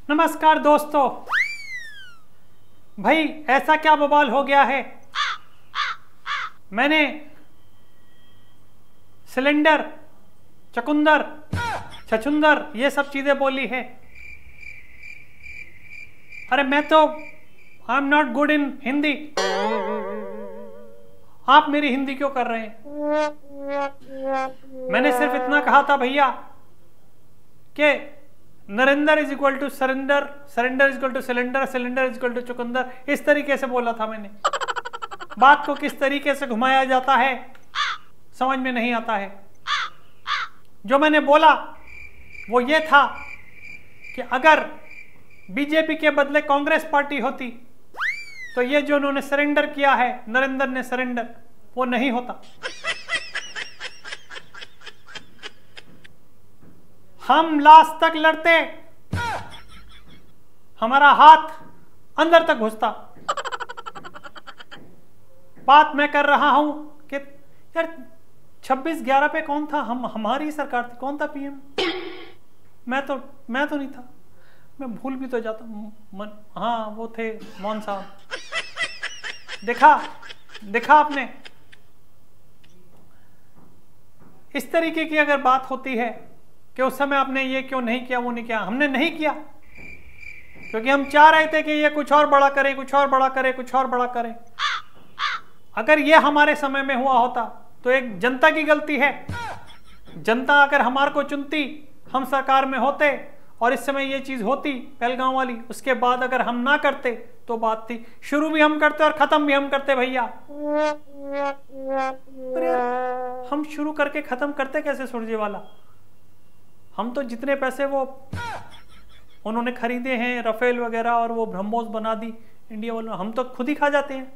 नमस्कार दोस्तों। भाई ऐसा क्या बवाल हो गया है, मैंने सिलेंडर, चकुंदर, छछुंदर ये सब चीजें बोली है। अरे मैं तो I am not good in Hindi, आप मेरी हिंदी क्यों कर रहे हैं? मैंने सिर्फ इतना कहा था भैया कि Narendra is equal to surrender, surrender is equal to cylinder, cylinder is equal to चुकंदर। इस तरीके से बोला था मैंने। बात को किस तरीके से घुमाया जाता है समझ में नहीं आता है। जो मैंने बोला वो ये था कि अगर बीजेपी के बदले कांग्रेस पार्टी होती तो ये जो उन्होंने सरेंडर किया है, नरेंद्र ने सरेंडर, वो नहीं होता। हम लास्ट तक लड़ते, हमारा हाथ अंदर तक घुसता। बात मैं कर रहा हूं कि यार 26/11 पे कौन था? हमारी सरकार थी। कौन था पीएम? मैं तो नहीं था, मैं भूल भी तो जाता हूं। हाँ वो थे मौन साहब। देखा आपने, इस तरीके की अगर बात होती है कि उस समय आपने ये क्यों नहीं किया, वो नहीं किया, हमने नहीं किया क्योंकि हम चाह रहे थे कि ये कुछ और बड़ा करे, कुछ और बड़ा करे, कुछ और बड़ा करे। अगर ये हमारे समय में हुआ होता तो एक जनता की गलती है। जनता अगर हमारे को चुनती, हम सरकार में होते और इस समय ये चीज होती पहलगांव वाली, उसके बाद अगर हम ना करते तो बात थी। शुरू भी हम करते और खत्म भी हम करते भैया। हम शुरू करके खत्म करते कैसे सुरजेवाला? हम तो जितने पैसे वो उन्होंने खरीदे हैं राफेल वगैरह और वो ब्रह्मोस बना दी इंडिया वालों, हम तो खुद ही खा जाते हैं।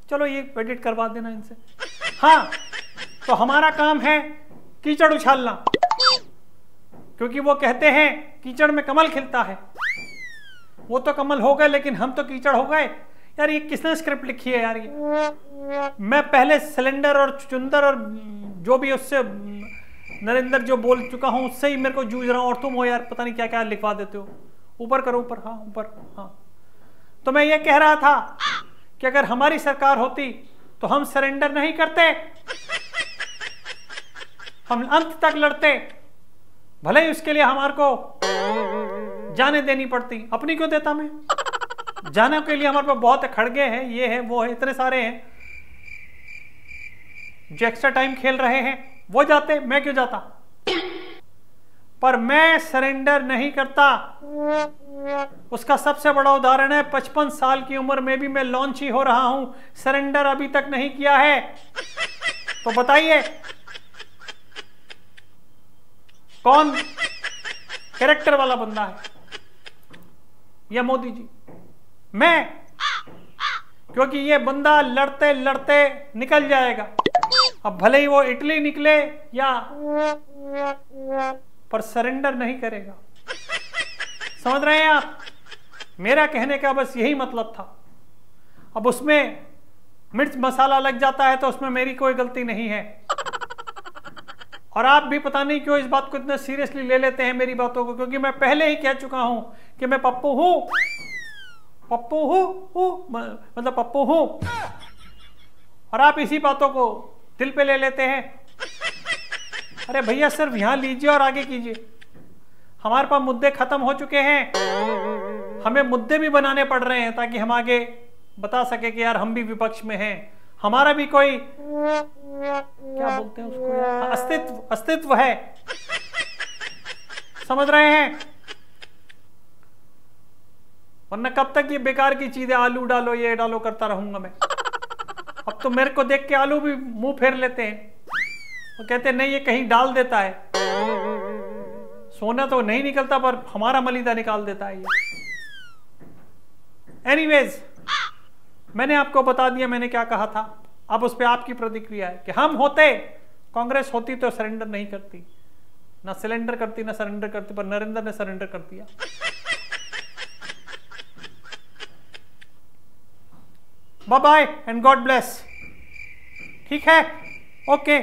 चलो ये एडिट करवा देना इनसे। हाँ तो हमारा काम है कीचड़ उछालना, क्योंकि वो कहते हैं कीचड़ में कमल खिलता है। वो तो कमल हो गए लेकिन हम तो कीचड़ हो गए। यार ये किसने स्क्रिप्ट लिखी है यार? ये मैं पहले सिलेंडर और चुंदर और जो भी उससे नरेंद्र जो बोल चुका हूं उससे ही मेरे को जूझ रहा हूं, और तुम हो यार पता नहीं क्या क्या लिखवा देते हो। ऊपर करो, ऊपर। हाँ ऊपर। हाँ तो मैं ये कह रहा था कि अगर हमारी सरकार होती तो हम सरेंडर नहीं करते, हम अंत तक लड़ते, भले ही उसके लिए हमारे को जाने देनी पड़ती। अपनी क्यों देता मैं? जाने के लिए हमारे पास बहुत खड़गे हैं, ये है वो है, इतने सारे हैं जो एक्स्ट्रा टाइम खेल रहे हैं, वो जाते, मैं क्यों जाता? पर मैं सरेंडर नहीं करता। उसका सबसे बड़ा उदाहरण है 55 साल की उम्र में भी मैं लॉन्च ही हो रहा हूं, सरेंडर अभी तक नहीं किया है। तो बताइए कौन कैरेक्टर वाला बंदा है? या मोदी जी? मैं, क्योंकि ये बंदा लड़ते लड़ते निकल जाएगा। अब भले ही वो इटली निकले या, पर सरेंडर नहीं करेगा। समझ रहे हैं आप? मेरा कहने का बस यही मतलब था। अब उसमें मिर्च मसाला लग जाता है तो उसमें मेरी कोई गलती नहीं है। और आप भी पता नहीं क्यों इस बात को इतना सीरियसली ले लेते हैं मेरी बातों को, क्योंकि मैं पहले ही कह चुका हूं कि मैं पप्पू हूं, पप्पू हूं, मतलब पप्पू हूं। और आप इसी बातों को दिल पे ले लेते हैं। अरे भैया सिर्फ यहां लीजिए और आगे कीजिए। हमारे पास मुद्दे खत्म हो चुके हैं, हमें मुद्दे भी बनाने पड़ रहे हैं ताकि हम आगे बता सके कि यार हम भी विपक्ष में हैं, हमारा भी कोई क्या बोलते हैं उसको यार, अस्तित्व है। समझ रहे हैं? वरना कब तक ये बेकार की चीजें आलू डालो ये डालो करता रहूंगा मैं। अब तो मेरे को देख के आलू भी मुंह फेर लेते हैं, वो कहते हैं नहीं ये कहीं डाल देता है। सोना तो नहीं निकलता पर हमारा मलीदा निकाल देता है ये। एनीवेज मैंने आपको बता दिया मैंने क्या कहा था। अब उस पर आपकी प्रतिक्रिया है कि हम होते, कांग्रेस होती तो सरेंडर नहीं करती, ना सिलेंडर करती ना सरेंडर करती, पर नरेंद्र ने सरेंडर कर दिया। Bye bye and God bless. ठीक है, ओके।